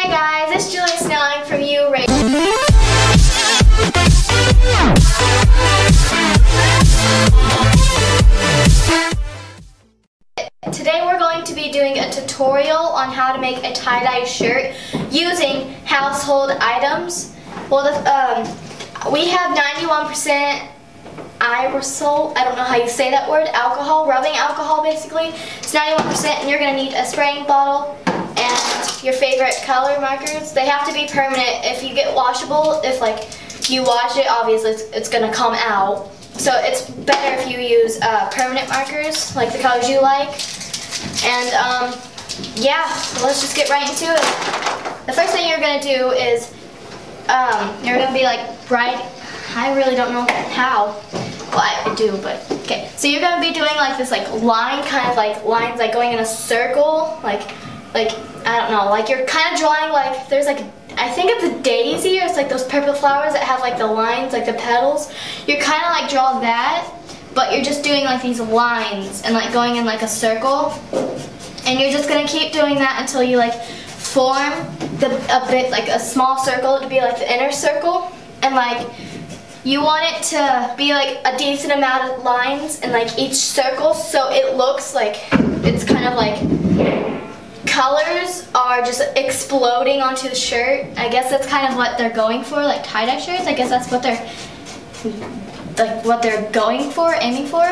Hey guys, it's Julia Snelling from You Radio. Today we're going to be doing a tutorial on how to make a tie-dye shirt using household items. Well, we have 91% aerosol, I don't know how you say that word, alcohol, rubbing alcohol basically. It's 91% and you're going to need a spraying bottle and your favorite color markers. They have to be permanent. If you get washable, if like you wash it, obviously it's going to come out. So it's better if you use permanent markers, like the colors you like. And yeah, let's just get right into it. The first thing you're going to do is you're going to be like bright. I really don't know how. Well, I do, but okay. So you're gonna be doing like this like line, kind of like lines like going in a circle, like I don't know, like you're kind of drawing like there's like I think it's a daisy or it's like those purple flowers that have like the lines, like the petals. You're kind of like draw that, but you're just doing like these lines and like going in like a circle, and you're just gonna keep doing that until you like form a bit like a small circle to be like the inner circle, and like. You want it to be like a decent amount of lines in like each circle, so it looks like it's kind of like colors are just exploding onto the shirt. I guess that's kind of what they're going for, like tie-dye shirts. I guess that's what they're going for, aiming for.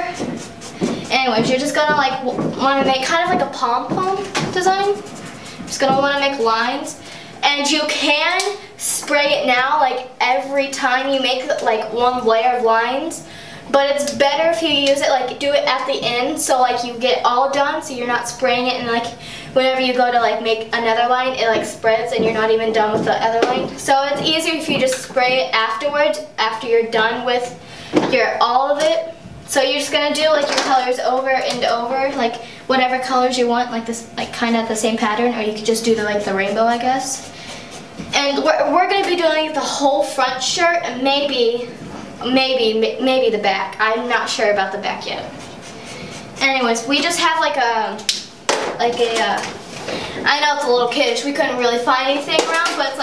Anyways, you're just gonna like want to make kind of like a pom-pom design. Just gonna want to make lines. And you can spray it now, like every time you make like one layer of lines, but it's better if you use it, like do it at the end, so like you get all done, so you're not spraying it, and like whenever you go to like make another line, it like spreads and you're not even done with the other line. So it's easier if you just spray it afterwards, after you're done with all of it. So you're just gonna do like your colors over and over, like whatever colors you want, like this, like kind of the same pattern, or you could just do the rainbow, I guess. And we're going to be doing the whole front shirt and maybe the back. I'm not sure about the back yet. Anyways, we just have I know it's a little kiddish. We couldn't really find anything around, but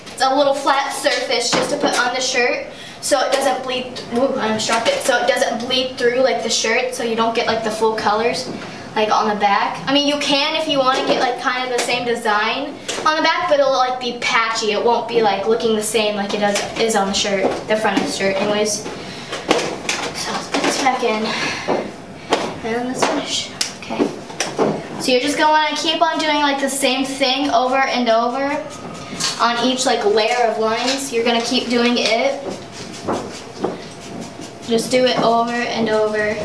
it's a little flat surface just to put on the shirt so it doesn't bleed. Ooh, I almost dropped it. So it doesn't bleed through like the shirt, so you don't get like the full colors like on the back. I mean, you can if you want to get like kind of the same design on the back, but it'll like be patchy. It won't be like looking the same like it is on the shirt, the front of the shirt. Anyways, so let's put this back in and let's finish. Okay. So you're just gonna want to keep on doing like the same thing over and over on each like layer of lines. You're gonna keep doing it. Just do it over and over.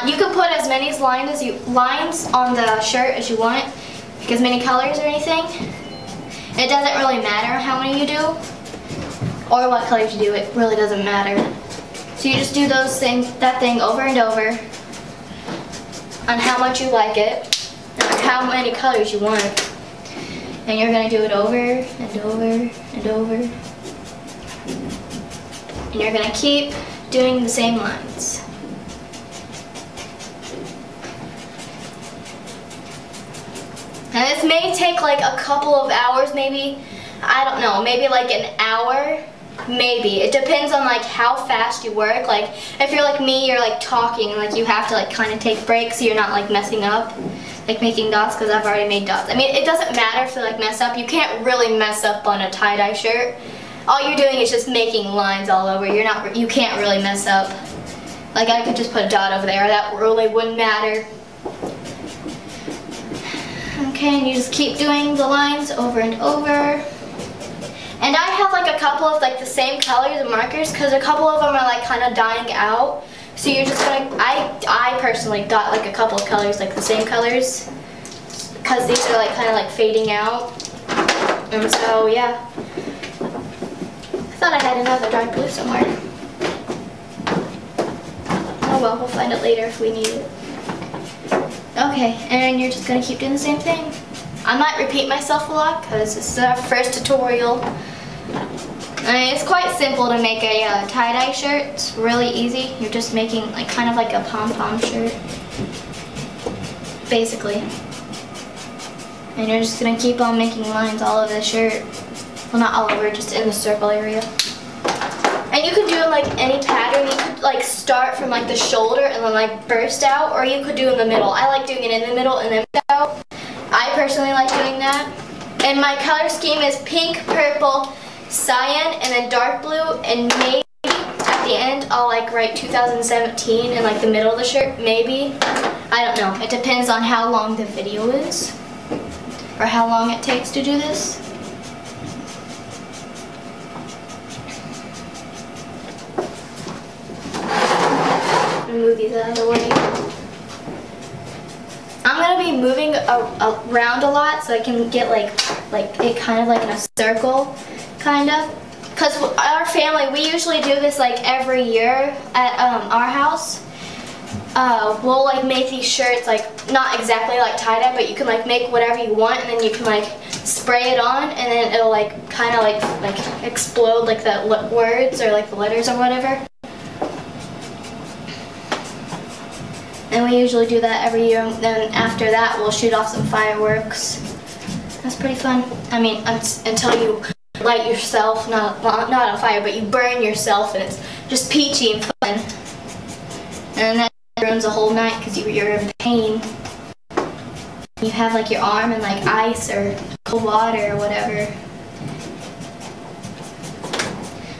You can put as many lines on the shirt as you want, like as many colors or anything. It doesn't really matter how many you do or what colors you do. It really doesn't matter. So you just do that thing over and over on how much you like it, or how many colors you want. And you're gonna do it over and over and over. And you're gonna keep doing the same lines. And this may take like a couple of hours, maybe, I don't know, maybe like an hour, maybe. It depends on like how fast you work. Like if you're like me, you're like talking, and like you have to like kind of take breaks so you're not like messing up, like making dots, because I've already made dots. I mean, it doesn't matter if you like mess up. You can't really mess up on a tie-dye shirt. All you're doing is just making lines all over. You can't really mess up. Like I could just put a dot over there. That really wouldn't matter. Okay, and you just keep doing the lines over and over. And I have like a couple of like the same colors and markers, because a couple of them are like kind of dying out. So you're just gonna, I personally got like a couple of colors, like the same colors, because these are like kind of like fading out. And so yeah. I thought I had another dark blue somewhere. Oh well, we'll find it later if we need it. Okay, and you're just going to keep doing the same thing. I might repeat myself a lot because this is our first tutorial. I mean, it's quite simple to make a tie-dye shirt. It's really easy. You're just making like kind of like a pom-pom shirt, basically. And you're just gonna keep on making lines all over the shirt. Well, not all over, just in the circle area. And you could do like any pattern. You could like start from like the shoulder and then like burst out, or you could do in the middle. I like doing it in the middle and then out. I personally like doing that. And my color scheme is pink, purple, cyan, and then dark blue, and maybe at the end I'll like write 2017 in like the middle of the shirt, maybe. I don't know. It depends on how long the video is or how long it takes to do this. Move these out of the way. I'm gonna be moving around a lot so I can get like it kind of like in a circle, kind of. Cause our family, we usually do this like every year at our house. We'll like make these shirts like not exactly like tie-dye, but you can like make whatever you want, and then you can like spray it on, and then it'll like kind of like explode like the words or like the letters or whatever. And we usually do that every year. Then after that, we'll shoot off some fireworks. That's pretty fun. I mean, until you light yourself, not on fire, but you burn yourself, and it's just peachy and fun. And that ruins the whole night because you're in pain. You have like your arm in like ice or cold water or whatever.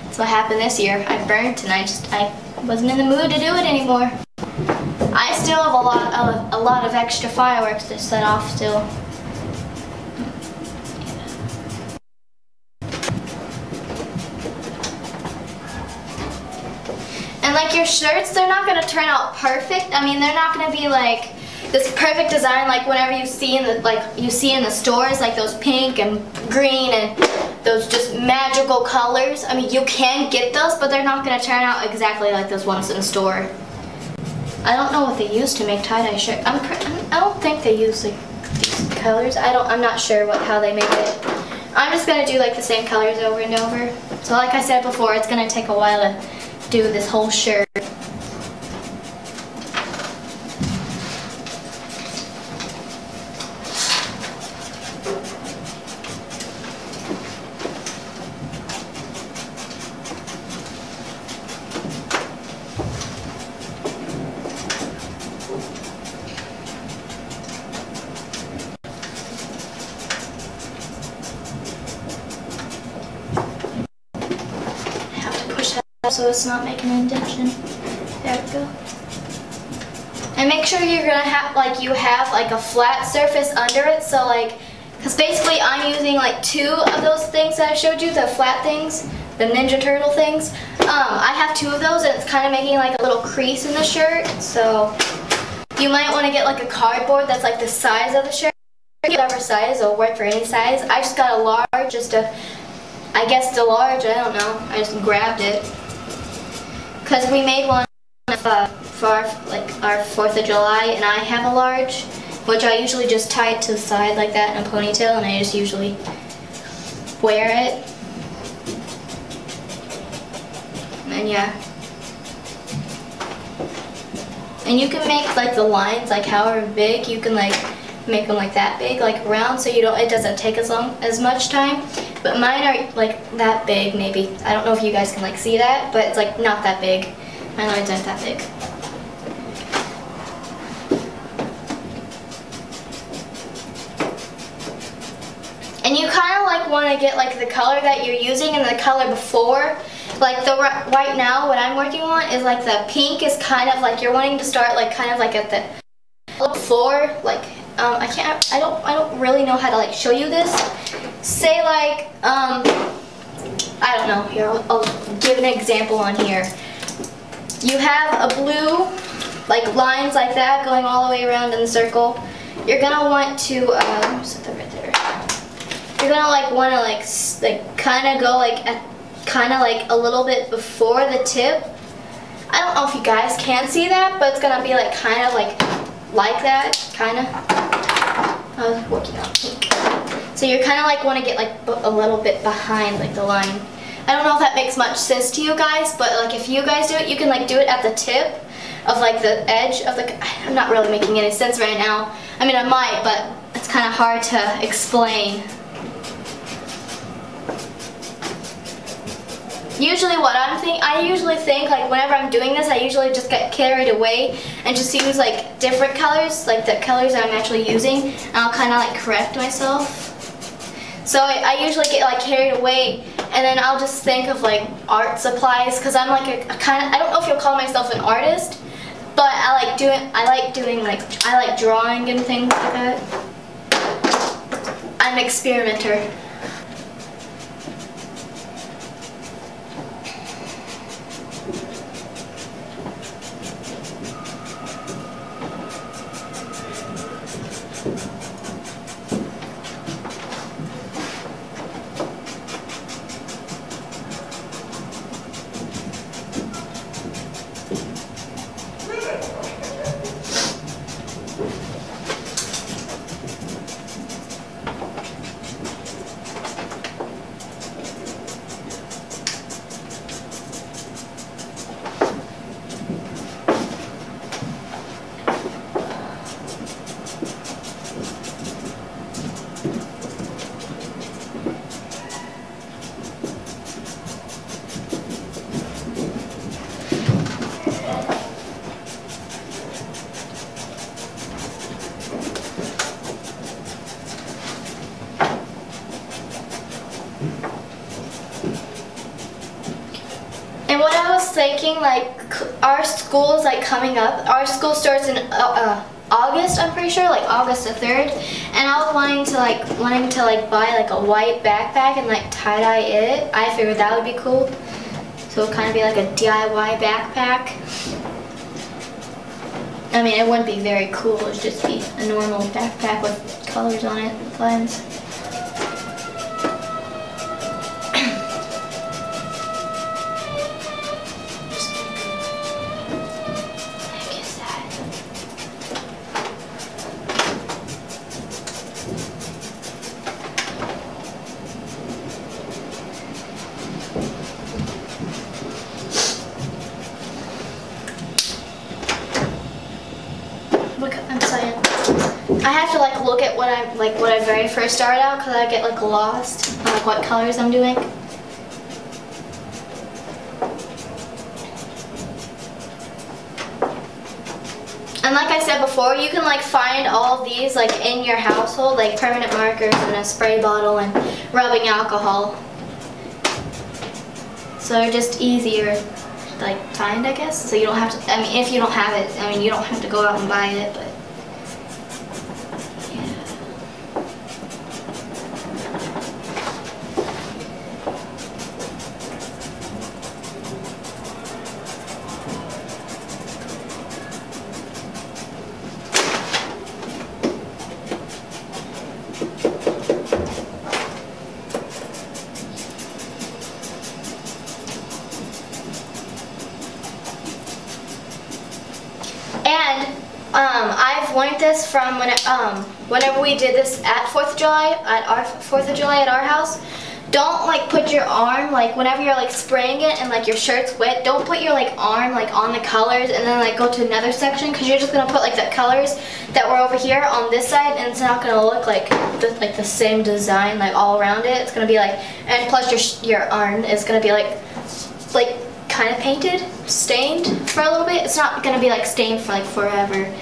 That's what happened this year. I burned tonight. I wasn't in the mood to do it anymore. I still have a lot of extra fireworks to set off still. And like your shirts, they're not gonna turn out perfect. I mean, they're not gonna be like this perfect design like whenever you see in the stores, like those pink and green and those just magical colors. I mean, you can get those, but they're not gonna turn out exactly like those ones in the store. I don't know what they use to make tie-dye shirt. I don't think they use like these colors. I'm not sure how they make it. I'm just gonna do like the same colors over and over. So like I said before, it's gonna take a while to do this whole shirt. So it's not making an indentation. There we go. And make sure you're gonna have like a flat surface under it. So like, cause basically I'm using like 2 of those things that I showed you, the flat things, the Ninja Turtle things. I have 2 of those, and it's kind of making like a little crease in the shirt. So you might want to get like a cardboard that's like the size of the shirt. Whatever size, it'll work for any size. I just got a large, I guess the large. I don't know. I just grabbed it. Because we made one for our 4th of July, and I have a large, which I usually just tie it to the side like that in a ponytail, and I just usually wear it. And yeah. And you can make like the lines like however big. You can like make them like that big, like round, so it doesn't take as much time. But mine are like that big, maybe. I don't know if you guys can like see that, but it's like not that big. My lines aren't that big. And you kind of like want to get like the color that you're using and the color before. Like right now, what I'm working on is like the pink is kind of like you're wanting to start like kind of like at the before, like I don't really know how to like show you this. Say like I don't know, here I'll give an example on here. You have a blue like lines like that going all the way around in the circle. You're gonna want to set that right there. You're gonna like want to like kind of go like kind of like a little bit before the tip. I don't know if you guys can see that, but it's gonna be like kind of like that, kind of. I was working on pink. So you're kind of like want to get like a little bit behind like the line. I don't know if that makes much sense to you guys, but like if you guys do it, you can like do it at the tip of like the edge of the. I'm not really making any sense right now. I mean, I might, but it's kind of hard to explain. Usually I usually think like whenever I'm doing this, I usually just get carried away and just use like different colors, like the colors that I'm actually using, and I'll kind of like correct myself. So I usually get like carried away, and then I'll just think of like art supplies, because I'm like a kind of, I don't know if you'll call myself an artist, but I like drawing and things like that. I'm an experimenter. And what I was thinking, like, our school is like coming up. Our school starts in August, I'm pretty sure, like August the 3rd. And I was wanting to buy like a white backpack and like tie-dye it. I figured that would be cool. So it'll kind of be like a DIY backpack. I mean, it wouldn't be very cool. It would just be a normal backpack with colors on it, lines. I have to like look at what I very first started out, because I get like lost on like what colors I'm doing. And like I said before, you can like find all of these like in your household, like permanent markers and a spray bottle and rubbing alcohol. So they're just easier to like find, I guess. So you don't have to, I mean, if you don't have it, I mean, you don't have to go out and buy it, but I've learned this from whenever we did this at 4th of July, at our 4th of July at our house. Don't like put your arm, like whenever you're like spraying it and like your shirt's wet, don't put your like arm like on the colors and then like go to another section, because you're just gonna put like the colors that were over here on this side, and it's not gonna look like the same design like all around it. It's gonna be like, and plus your arm is gonna be like kind of painted, stained for a little bit. It's not gonna be like stained for like forever.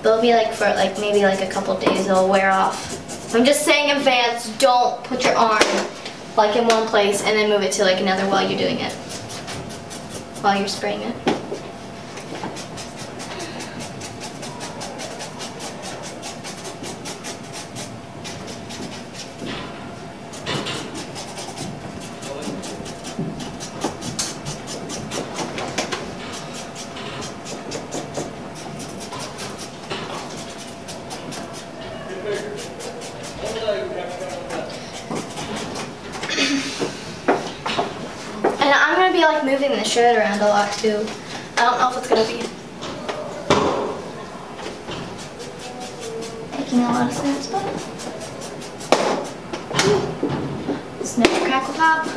It'll be like for like maybe like a couple days it'll wear off. I'm just saying in advance, don't put your arm like in one place and then move it to like another while you're doing it, while you're spraying it. And I'm going to be like moving the shirt around a lot too. I don't know if it's going to be making a lot of sense, but snip, crackle, pop.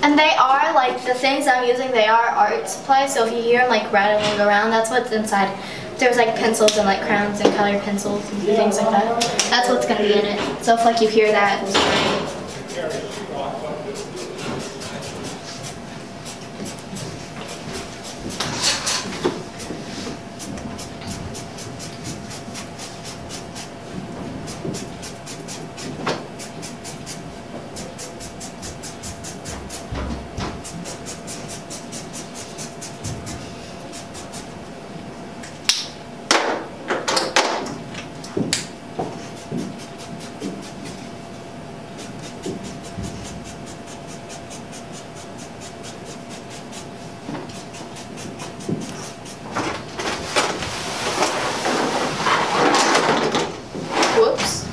And they are like the things I'm using, they are art supplies, so if you hear them like rattling around, that's what's inside there's like pencils and like crowns and colored pencils and things like that. That's what's gonna be in it. So if like you hear that, whoops.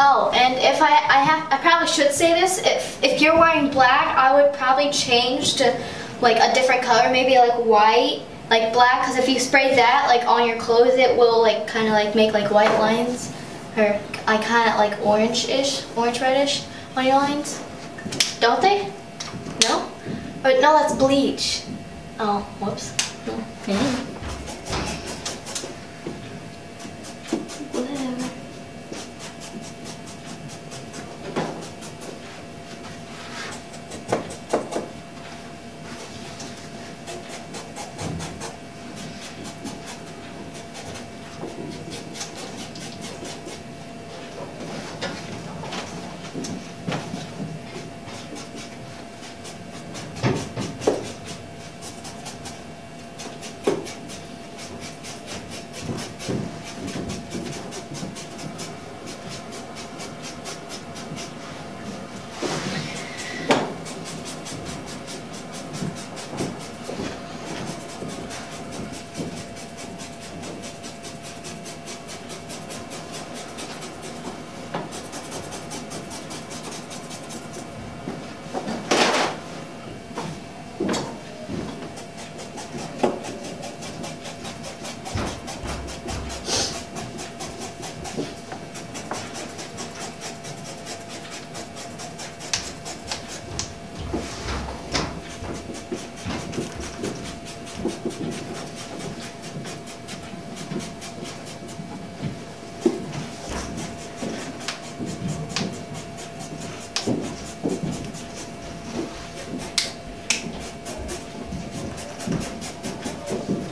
Oh, and if I probably should say this, if you're wearing black, I would probably change to like a different color, maybe like white, like black, because if you spray that like on your clothes, it will like kind of like make like white lines, or I kind of like orange-ish, orange-reddish on your lines, don't they? No? Or no, that's bleach. Oh, whoops. No. Whatever.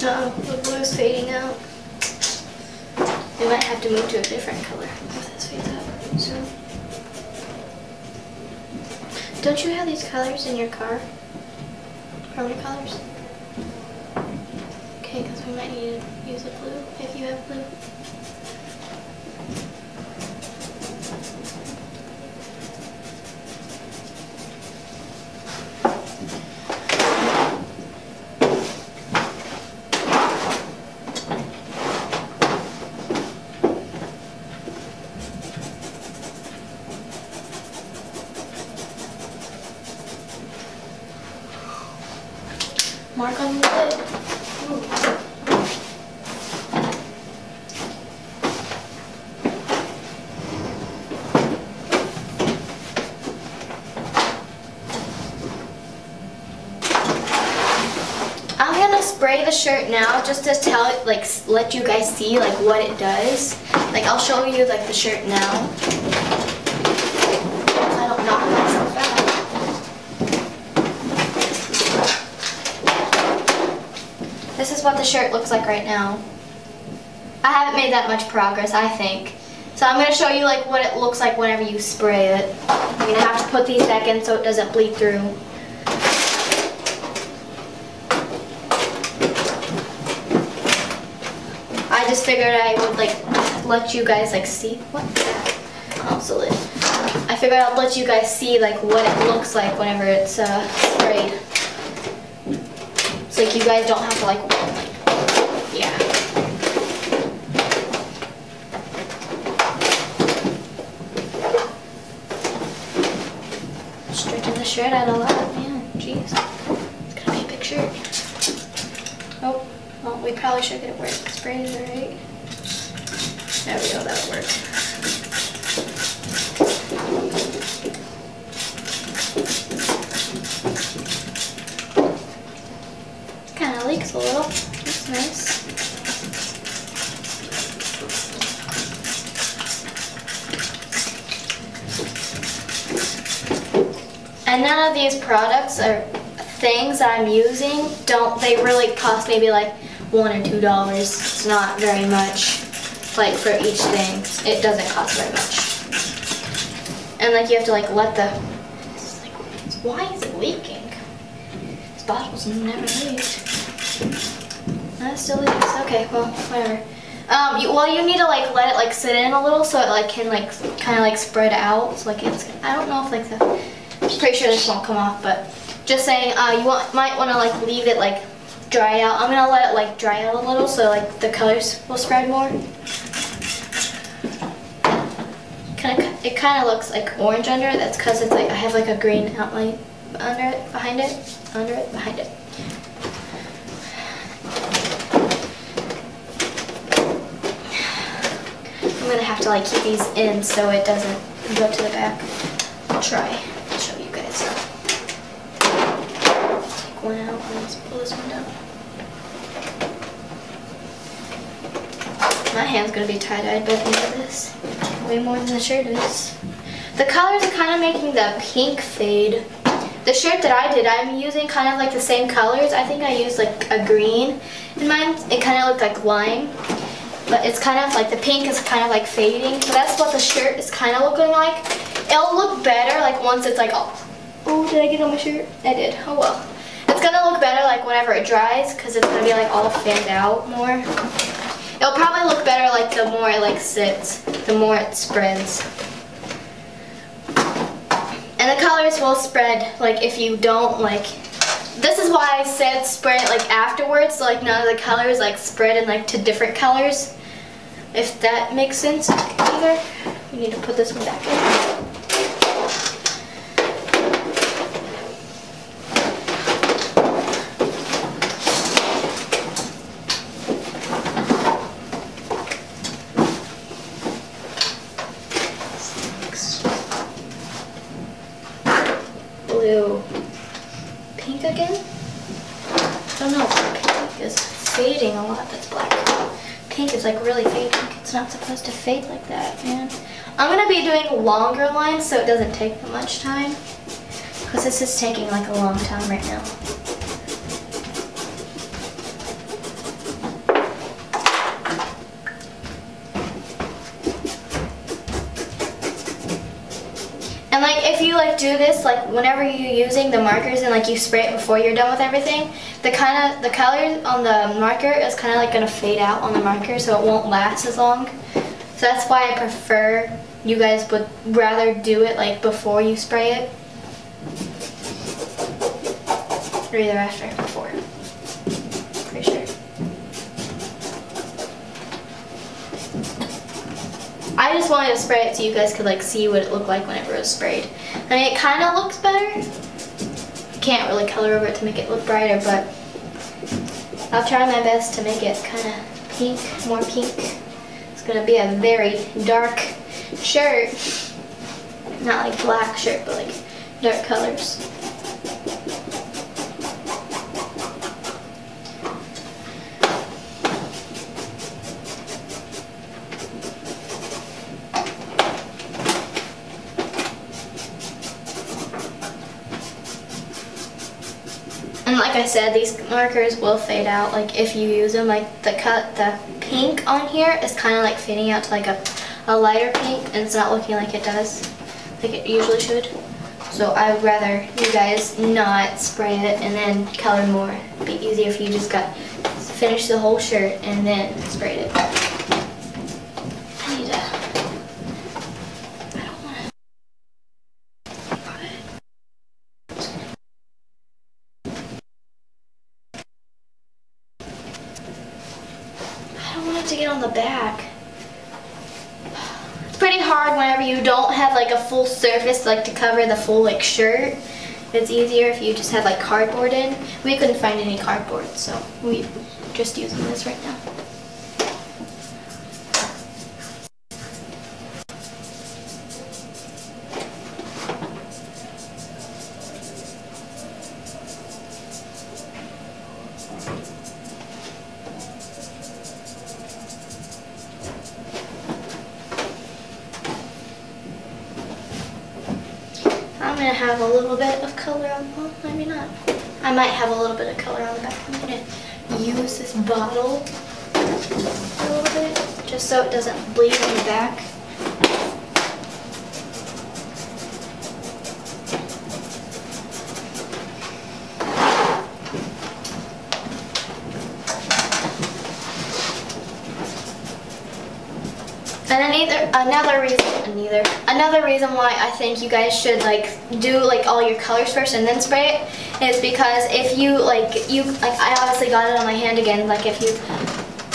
Uh-oh, the blue's fading out. We might have to move to a different color if this fades out soon. Don't you have these colors in your car? Permanent colors? Okay, because we might need to use a blue if you have blue. Mark on your lid. Ooh. I'm gonna spray the shirt now just to tell it, like, let you guys see like what it does. Like, I'll show you like the shirt now. I don't knock myself out. This is what the shirt looks like right now. I haven't made that much progress, I think. So I'm going to show you like what it looks like whenever you spray it. You're going to have to put these back in so it doesn't bleed through. I just figured I would like let you guys like see what the heck. Also, I figured I'd let you guys see like what it looks like whenever it's sprayed. So like you guys don't have to like, yeah. Stretching the shirt out a lot, man. Jeez, it's gonna be a big shirt. Oh, well, we probably should get it where it sprays, right? There we go, that'll work. Kind of leaks a little. That's nice. And none of these products or things that I'm using they really cost maybe like $1 or $2. It's not very much, like for each thing. It doesn't cost very much. And like you have to like let why is it leaking? This bottle's never leaked. That still leaks. Okay, well, whatever. You need to like let it like sit in a little so it like can like kind of like spread out. So like I don't know if like I'm pretty sure this won't come off, but just saying, might want to like leave it like dry out. I'm gonna let it like dry out a little so like the colors will spread more. It kind of looks like orange under it. That's because it's like I have like a green outline under it, behind it, behind it. I'm gonna have to like keep these in so it doesn't go to the back. I'll try. I'll show you guys. Take one out and let's pull this one down. My hand's gonna be tie-dyed by the end of this. Way more than the shirt is. The colors are kind of making the pink fade. The shirt that I did, I'm using kind of like the same colors. I think I used like a green in mine. It kind of looked like lime. But it's kind of like the pink is kind of like fading. So that's what the shirt is kind of looking like. It'll look better like once it's like, oh, did I get on my shirt? I did. Oh well. It's gonna look better like whenever it dries because it's gonna be like all fanned out more. It'll probably look better like the more it like sits, the more it spreads. And the colors will spread like if you don't like, this is why I said spread it like afterwards, so like none of the colors like spread in like to different colors. If that makes sense either. We need to put this one back in. Blue. Pink again? I don't know, pink is fading a lot, that's black. Pink is like really fading. It's not supposed to fade like that, man. I'm gonna be doing longer lines so it doesn't take that much time. Because this is taking like a long time right now. And like if you like do this like whenever you're using the markers and like you spray it before you're done with everything, the color on the marker is kind of like gonna fade out on the marker, so it won't last as long. So that's why I prefer you guys would rather do it like before you spray it, or either after, before. Pretty sure. I just wanted to spray it so you guys could like see what it looked like whenever it was sprayed. I mean, it kind of looks better. You can't really color over it to make it look brighter, but I'll try my best to make it kind of pink, more pink. It's gonna be a very dark shirt. Not like black shirt, but like dark colors. And like I said, these markers will fade out like if you use them. Like the pink on here is kind of like fading out to like a lighter pink, and it's not looking like it does, like it usually should. So I would rather you guys not spray it and then color more. It'd be easier if you just finish the whole shirt and then sprayed it. I need to. to get on the back. It's pretty hard whenever you don't have like a full surface like to cover the full like shirt. It's easier if you just have like cardboard in. We couldn't find any cardboard, so we're just using this right now. I'm going to have a little bit of color on, well, maybe not. I might have a little bit of color on the back. I'm going to use this bottle a little bit, just so it doesn't bleed on the back. And then another reason why I think you guys should like do like all your colors first and then spray it is because if you like I obviously got it on my hand again, like if you,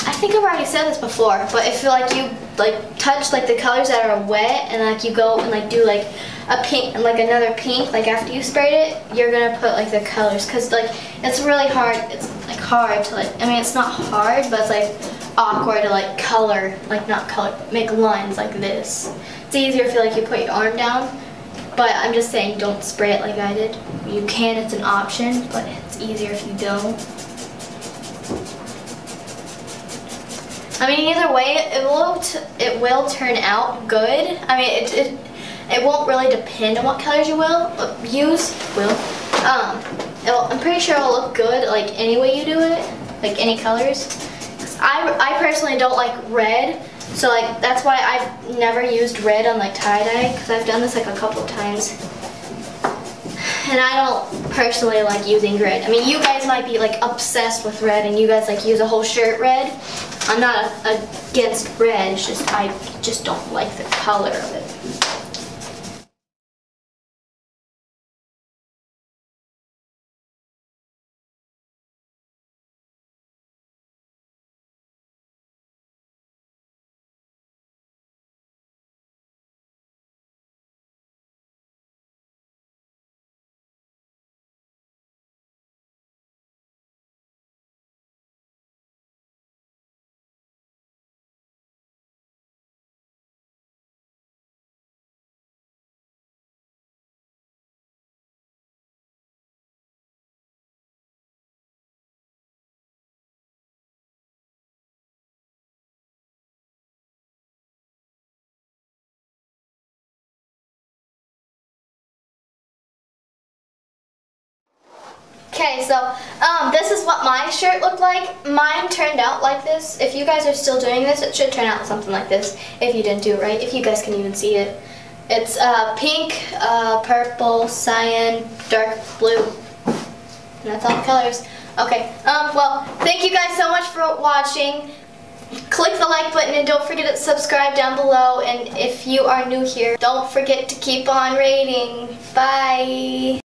I think I've already said this before, but if you like touch like the colors that are wet and like you go and like do like a pink and like another pink like after you sprayed it, you're gonna put like the colors, because like it's really hard, it's like hard to like, I mean it's not hard, but it's like awkward to like color, like not color, but make lines like this. It's easier if you like you put your arm down, but I'm just saying don't spray it like I did. You can, it's an option, but it's easier if you don't. I mean either way it will turn out good. I mean it won't really depend on what colors you use. I'm pretty sure it'll look good like any way you do it, like any colors. I personally don't like red, so like that's why I've never used red on like tie-dye, because I've done this like a couple of times. And I don't personally like using red. I mean, you guys might be like obsessed with red and you guys like use a whole shirt red. I'm not against red, it's just I just don't like the color of it. Okay, so this is what my shirt looked like. Mine turned out like this. If you guys are still doing this, it should turn out something like this. If you didn't do it right, if you guys can even see it. It's pink, purple, cyan, dark blue. And that's all the colors. Okay, well, thank you guys so much for watching. Click the like button and don't forget to subscribe down below. And if you are new here, don't forget to keep on rating. Bye.